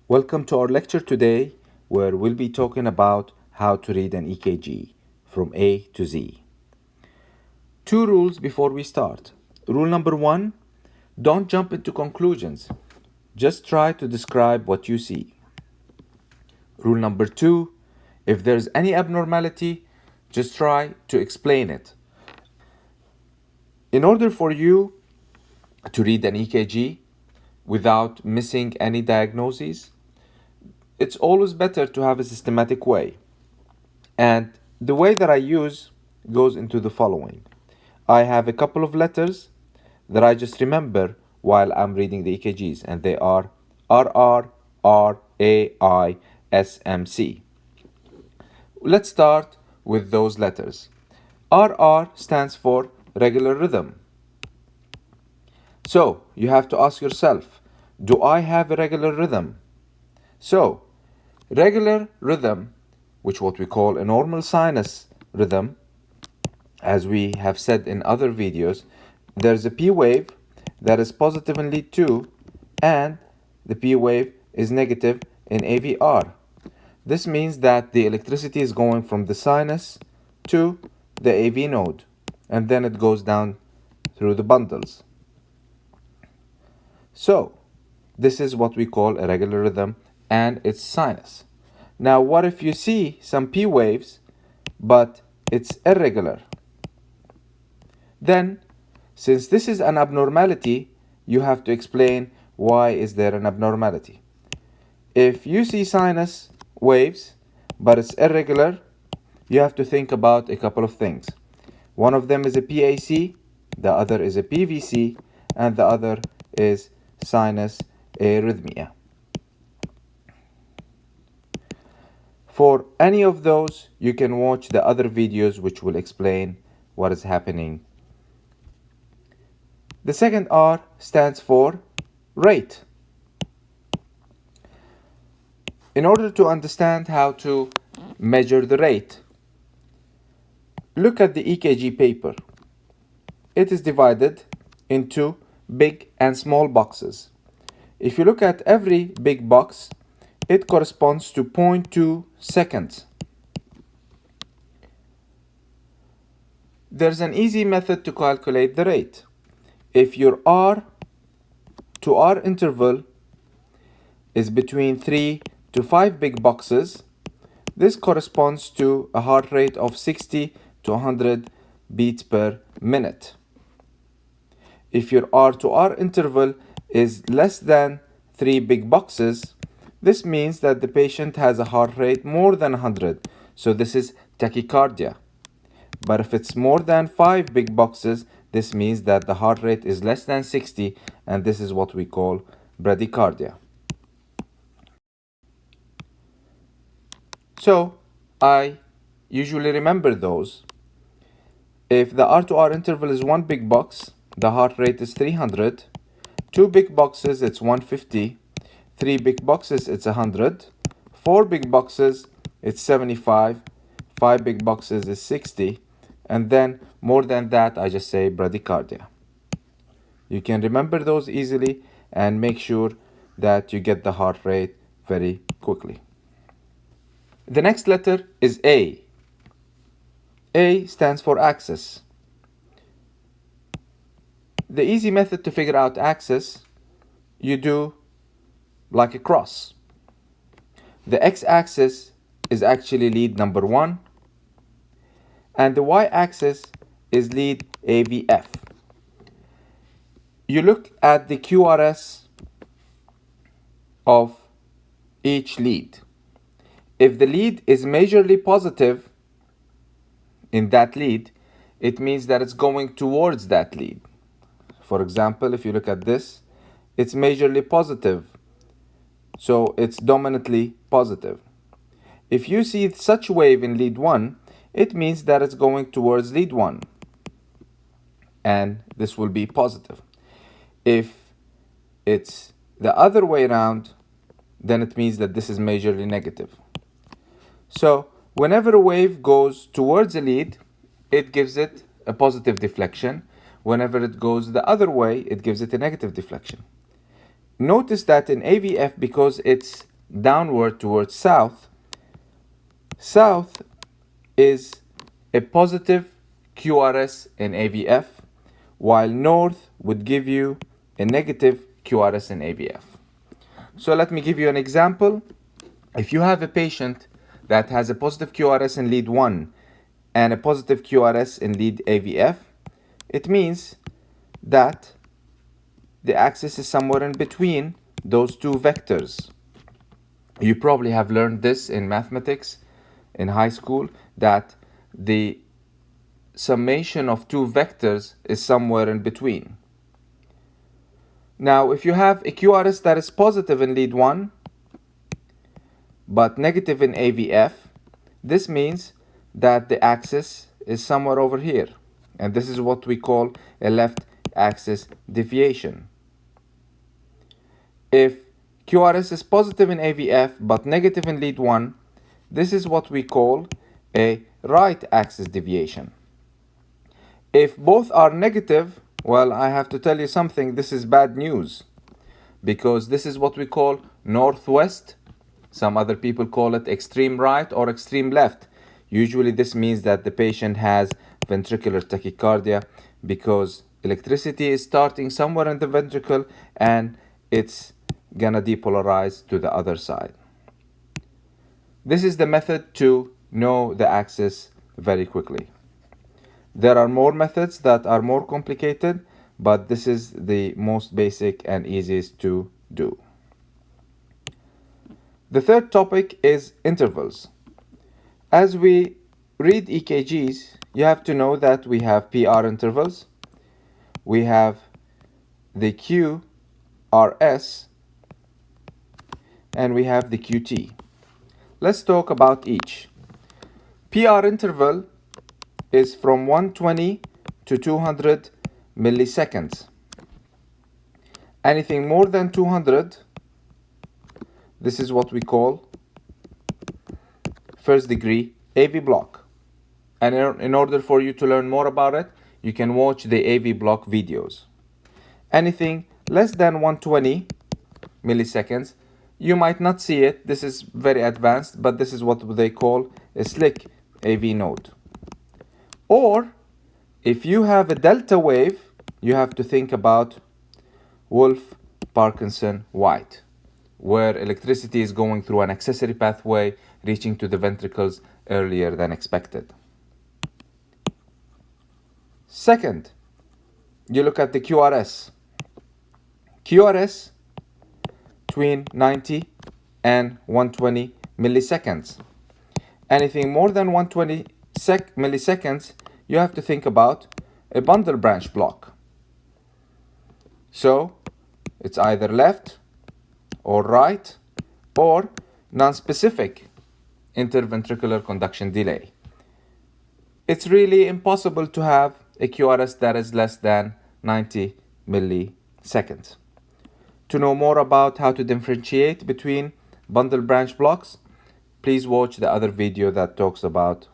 Welcome to our lecture today, where we'll be talking about how to read an EKG from A to Z. Two rules before we start. Rule number one, don't jump into conclusions. Just try to describe what you see. Rule number two, if there's any abnormality, just try to explain it. In order for you to read an EKG without missing any diagnoses, it's always better to have a systematic way. And the way that I use goes into the following. I have a couple of letters that I just remember while I'm reading the EKGs, and they are RR, RAI, SMC. Let's start with those letters. RR stands for regular rhythm. So you have to ask yourself, do I have a regular rhythm? So regular rhythm, which what we call a normal sinus rhythm, as we have said in other videos, there's a P wave that is positive in lead 2 and the P wave is negative in AVR. This means that the electricity is going from the sinus to the AV node, and then it goes down through the bundles. So this is what we call a regular rhythm, and it's sinus. Now what if you see some P waves but it's irregular? Then, since this is an abnormality, you have to explain why is there an abnormality. If you see sinus waves but it's irregular, you have to think about a couple of things. One of them is a PAC, the other is a PVC, and the other is sinus arrhythmia. For any of those, you can watch the other videos which will explain what is happening. The second R stands for rate. In order to understand how to measure the rate, look at the EKG paper. It is divided into big and small boxes. If you look at every big box, it corresponds to 0.2 seconds. There's an easy method to calculate the rate. If your R to R interval is between 3 to 5 big boxes, this corresponds to a heart rate of 60 to 100 beats per minute. If your R to R interval is less than 3 big boxes, this means that the patient has a heart rate more than 100, so this is tachycardia. But if it's more than 5 big boxes, this means that the heart rate is less than 60, and this is what we call bradycardia. So I usually remember those. If the R to R interval is 1 big box, the heart rate is 300. 2 big boxes, it's 150. 3 big boxes, it's 100. 4 big boxes, it's 75. 5 big boxes is 60. And then more than that, I just say bradycardia. You can remember those easily and make sure that you get the heart rate very quickly. The next letter is A. A stands for axis. The easy method to figure out axis, you do like a cross. The x-axis is actually lead number 1, and the y-axis is lead AVF. You look at the QRS of each lead. If the lead is majorly positive in that lead, it means that it's going towards that lead. For example, if you look at this, it's majorly positive, so it's dominantly positive. If you see such wave in lead 1, it means that it's going towards lead 1, and this will be positive. If it's the other way around, then it means that this is majorly negative. So whenever a wave goes towards a lead, it gives it a positive deflection. Whenever it goes the other way, it gives it a negative deflection. Notice that in AVF, because it's downward towards south, south is a positive QRS in AVF, while north would give you a negative QRS in AVF. So let me give you an example. If you have a patient that has a positive QRS in lead 1 and a positive QRS in lead AVF, it means that the axis is somewhere in between those two vectors. You probably have learned this in mathematics in high school, that the summation of two vectors is somewhere in between. Now, if you have a QRS that is positive in lead 1 but negative in AVF, this means that the axis is somewhere over here, and this is what we call a left axis deviation. If QRS is positive in AVF but negative in lead 1, this is what we call a right axis deviation. If both are negative, well, I have to tell you something, this is bad news, because this is what we call northwest. Some other people call it extreme right or extreme left. Usually this means that the patient has ventricular tachycardia because electricity is starting somewhere in the ventricle and it's gonna depolarize to the other side. This is the method to know the axis very quickly. There are more methods that are more complicated, but this is the most basic and easiest to do. The third topic is intervals. As we read EKGs, you have to know that we have PR intervals, we have the QRS, and we have the QT. Let's talk about each. PR interval is from 120 to 200 milliseconds. Anything more than 200, this is what we call first degree AV block. And in order for you to learn more about it, you can watch the AV block videos. Anything less than 120 milliseconds, you might not see it. This is very advanced, but this is what they call a slick AV node. Or if you have a delta wave, you have to think about Wolf, Parkinson, White, where electricity is going through an accessory pathway, reaching to the ventricles earlier than expected. Second, you look at the QRS. QRS between 90 and 120 milliseconds. Anything more than 120 milliseconds, you have to think about a bundle branch block. So it's either left or right or non-specific interventricular conduction delay. It's really impossible to have a QRS that is less than 90 milliseconds. To know more about how to differentiate between bundle branch blocks, please watch the other video that talks about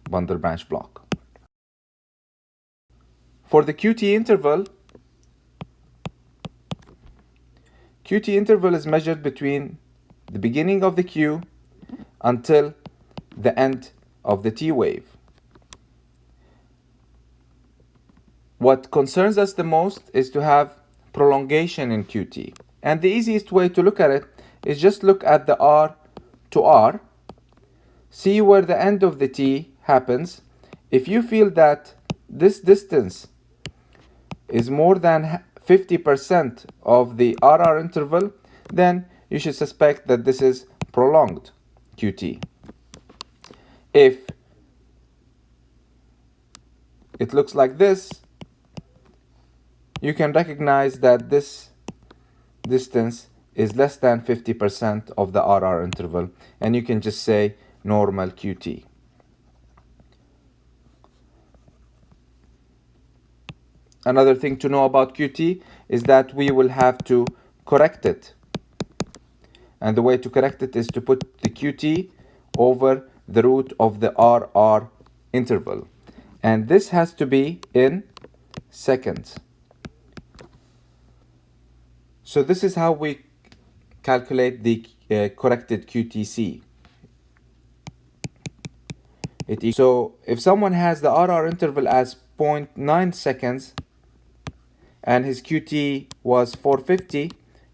bundle branch block. For the QT interval is measured between the beginning of the Q until the end of the T wave. What concerns us the most is to have prolongation in QT. And the easiest way to look at it is just look at the R to R, see where the end of the T happens. If you feel that this distance is more than 50% of the RR interval, then you should suspect that this is prolonged QT. If it looks like this, you can recognize that this distance is less than 50% of the RR interval, and you can just say normal QT. Another thing to know about QT is that we will have to correct it. And the way to correct it is to put the QT over the root of the RR interval. And this has to be in seconds. So this is how we calculate the corrected QTC. So if someone has the RR interval as 0.9 seconds and his QT was 450,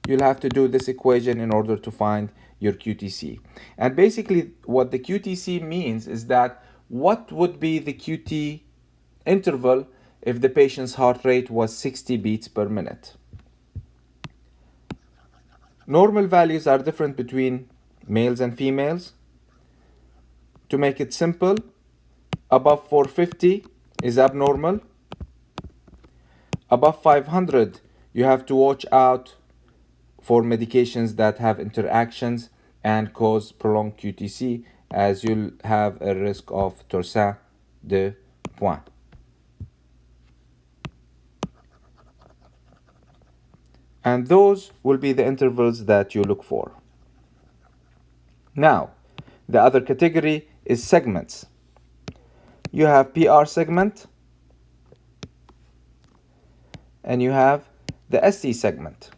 you'll have to do this equation in order to find your QTC. And basically what the QTC means is that what would be the QT interval if the patient's heart rate was 60 beats per minute. Normal values are different between males and females. To make it simple, above 450 is abnormal. Above 500, you have to watch out for medications that have interactions and cause prolonged QTC, as you'll have a risk of torsade de pointes. And those will be the intervals that you look for. Now, the other category is segments. You have PR segment and you have the SC segment.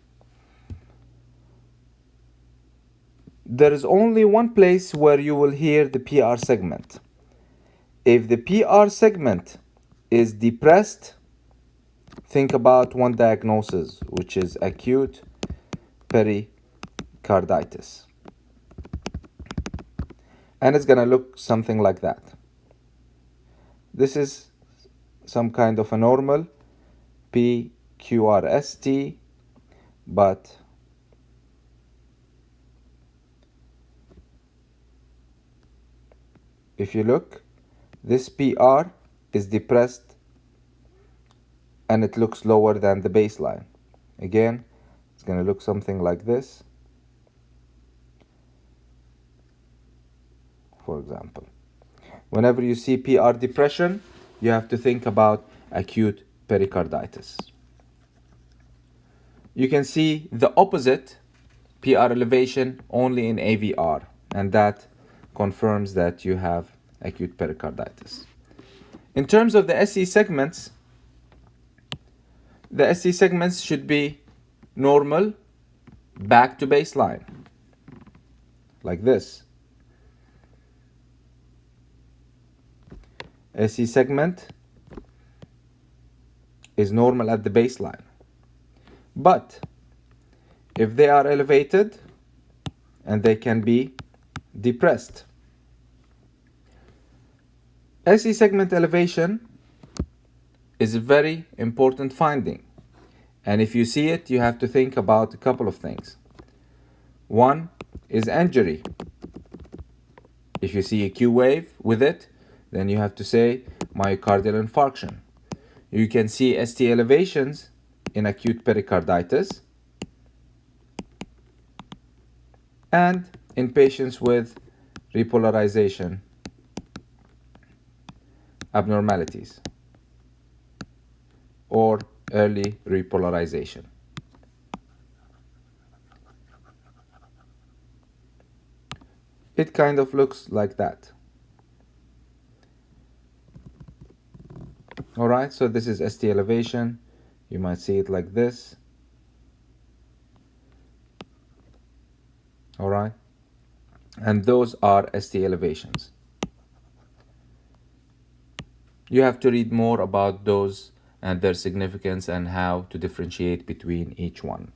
There is only one place where you will hear the PR segment. If the PR segment is depressed, think about one diagnosis, which is acute pericarditis. And it's going to look something like that. This is some kind of a normal PQRST, but if you look, this PR is depressed and it looks lower than the baseline. Again, it's going to look something like this, for example. Whenever you see PR depression, you have to think about acute pericarditis. You can see the opposite, PR elevation, only in AVR, and that confirms that you have acute pericarditis. In terms of the SC segments, the SC segments should be normal back to baseline, like this. SC segment is normal at the baseline. But if they are elevated, and they can be depressed. SC segment elevation is a very important finding. And if you see it, you have to think about a couple of things. One is injury. If you see a Q wave with it, then you have to say myocardial infarction. You can see ST elevations in acute pericarditis and in patients with repolarization abnormalities or early repolarization. It kind of looks like that. All right, so this is ST elevation. You might see it like this. All right, and those are ST elevations. You have to read more about those and their significance and how to differentiate between each one.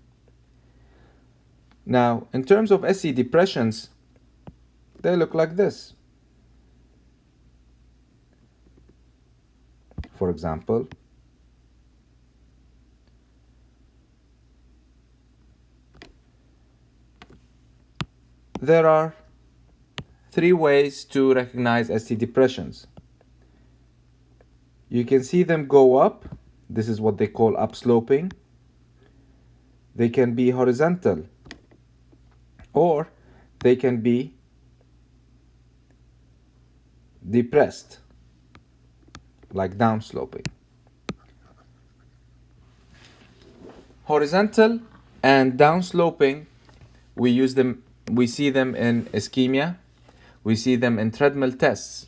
Now, in terms of SC depressions, they look like this. For example, there are 3 ways to recognize ST depressions. You can see them go up. This is what they call upsloping. They can be horizontal, or they can be depressed, like downsloping. Horizontal and downsloping, we see them in ischemia, we see them in treadmill tests.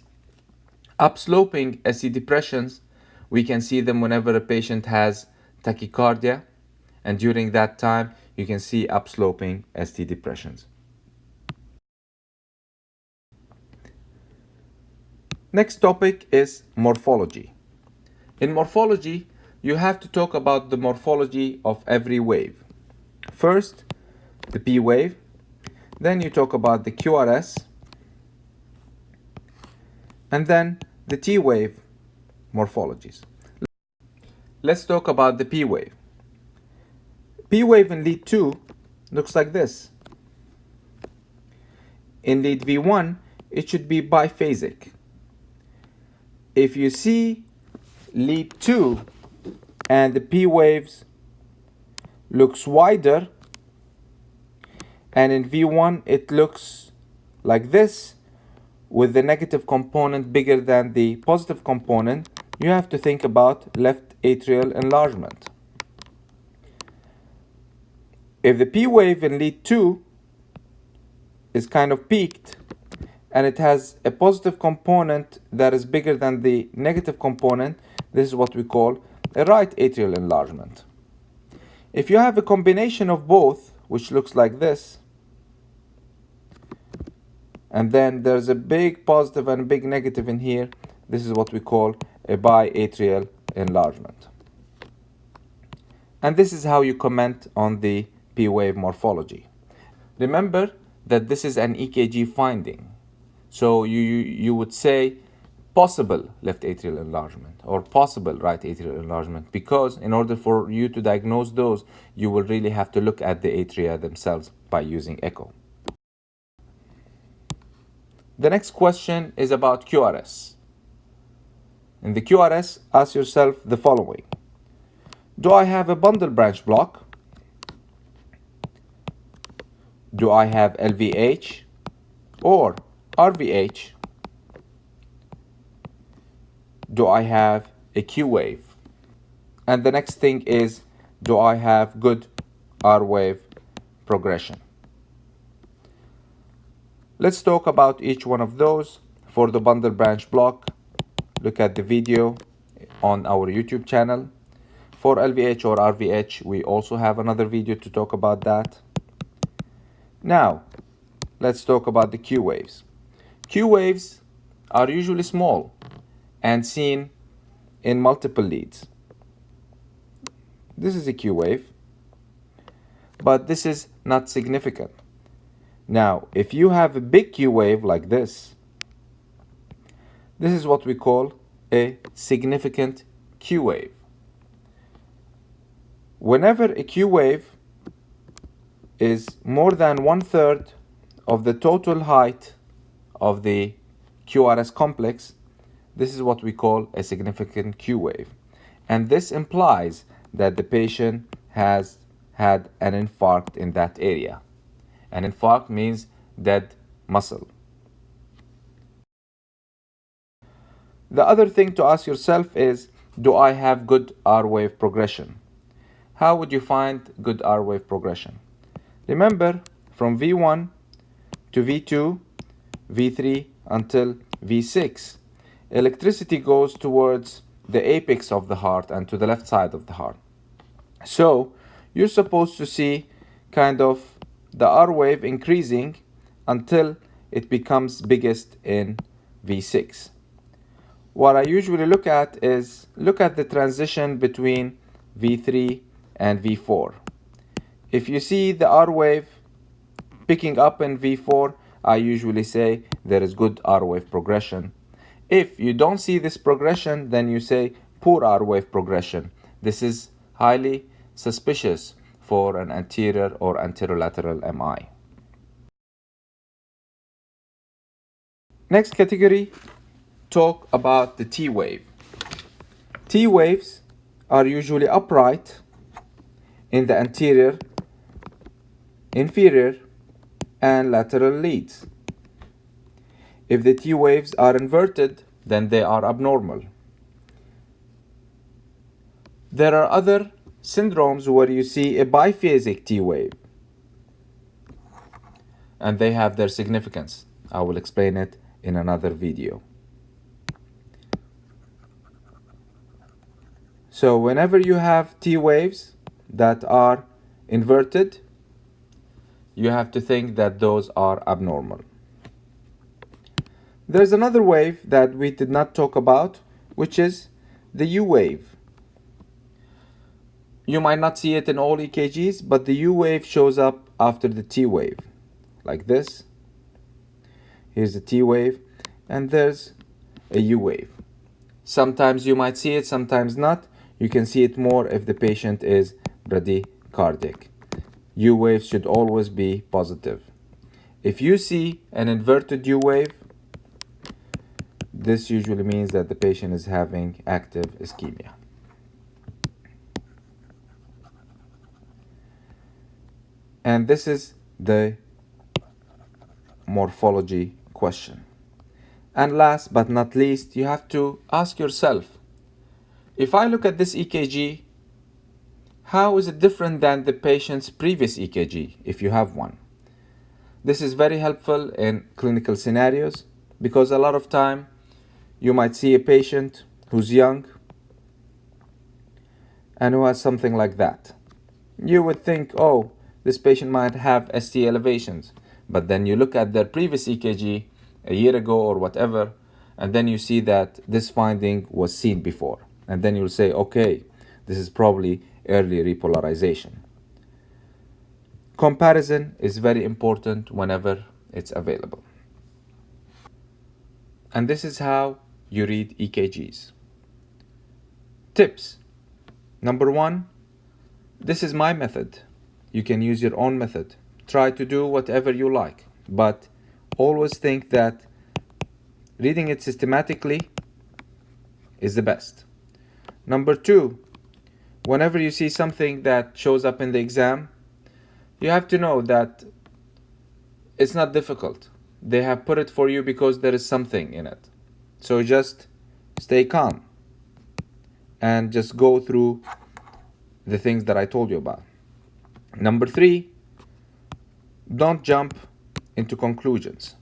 Upsloping SC depressions, we can see them whenever a patient has tachycardia, and during that time you can see upsloping ST depressions. Next topic is morphology. In morphology, you have to talk about the morphology of every wave. First, the P wave, then you talk about the QRS, and then the T wave morphologies. Let's talk about the P wave. P wave in lead 2 looks like this. In lead V1, it should be biphasic. If you see lead 2 and the P waves looks wider, and in V1 it looks like this with the negative component bigger than the positive component, you have to think about left atrial enlargement. If the P wave in lead 2 is kind of peaked and it has a positive component that is bigger than the negative component, this is what we call a right atrial enlargement. If you have a combination of both, which looks like this, and then there's a big positive and a big negative in here, this is what we call a biatrial enlargement. And this is how you comment on the P wave morphology. Remember that this is an EKG finding. So you would say possible left atrial enlargement or possible right atrial enlargement, because in order for you to diagnose those, you will really have to look at the atria themselves by using echo. The next question is about QRS. In the QRS, ask yourself the following. Do I have a bundle branch block? Do I have LVH or RVH? Do I have a Q wave? And the next thing is, do I have good R wave progression? Let's talk about each one of those. For the bundle branch block, look at the video on our YouTube channel. For LVH or RVH, we also have another video to talk about that. Now, let's talk about the Q waves. Q waves are usually small and seen in multiple leads. This is a Q wave, but this is not significant. Now, if you have a big Q wave like this is what we call a significant Q wave. Whenever a Q wave is more than 1/3 of the total height of the QRS complex, this is what we call a significant Q wave. And this implies that the patient has had an infarct in that area. An infarct means dead muscle. The other thing to ask yourself is, do I have good R wave progression? How would you find good R wave progression? Remember, from V1 to V2, V3 until V6, electricity goes towards the apex of the heart and to the left side of the heart. So you're supposed to see kind of the R wave increasing until it becomes biggest in V6. What I usually look at is the transition between V3 and V4. If you see the R wave picking up in V4, I usually say there is good R wave progression. If you don't see this progression, then you say poor R wave progression. This is highly suspicious for an anterior or anterolateral MI. Next category, talk about the T wave. T waves are usually upright in the anterior, inferior, and lateral leads. If the T waves are inverted, then they are abnormal. There are other syndromes where you see a biphasic T wave, and they have their significance. I will explain it in another video. So whenever you have T waves that are inverted, you have to think that those are abnormal. There's another wave that we did not talk about, which is the U wave. You might not see it in all EKGs, but the U wave shows up after the T wave, like this. Here's the T wave, and there's a U wave. Sometimes you might see it, sometimes not. You can see it more if the patient is bradycardic. U waves should always be positive. If you see an inverted U wave, this usually means that the patient is having active ischemia. And this is the morphology question. And last but not least, you have to ask yourself, if I look at this EKG, how is it different than the patient's previous EKG, if you have one? This is very helpful in clinical scenarios because a lot of time you might see a patient who's young and who has something like that. You would think, oh, this patient might have ST elevations, but then you look at their previous EKG a year ago or whatever, and then you see that this finding was seen before. And then you'll say, okay, this is probably early repolarization. Comparison is very important whenever it's available. And this is how you read EKGs. Tips. Number 1, this is my method. You can use your own method. Try to do whatever you like, but always think that reading it systematically is the best. Number 2, whenever you see something that shows up in the exam, you have to know that it's not difficult. They have put it for you because there is something in it. So just stay calm and just go through the things that I told you about. Number 3, don't jump into conclusions.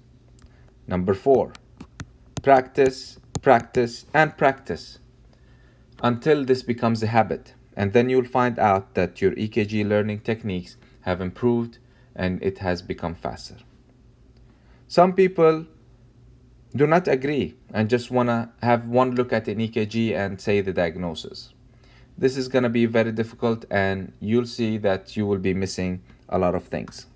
Number 4, practice, practice, and practice until this becomes a habit. And then you'll find out that your EKG learning techniques have improved and it has become faster. Some people do not agree and just want to have one look at an EKG and say the diagnosis. This is going to be very difficult and you'll see that you will be missing a lot of things.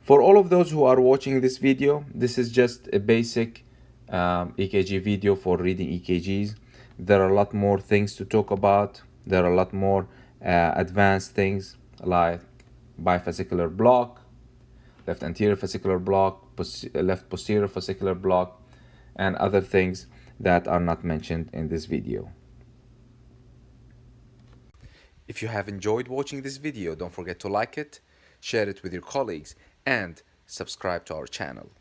For all of those who are watching this video, this is just a basic EKG video for reading EKGs. There are a lot more things to talk about. There are a lot more advanced things like bifascicular block, left anterior fascicular block, left posterior fascicular block, and other things that are not mentioned in this video. If you have enjoyed watching this video, don't forget to like it, share it with your colleagues, and subscribe to our channel.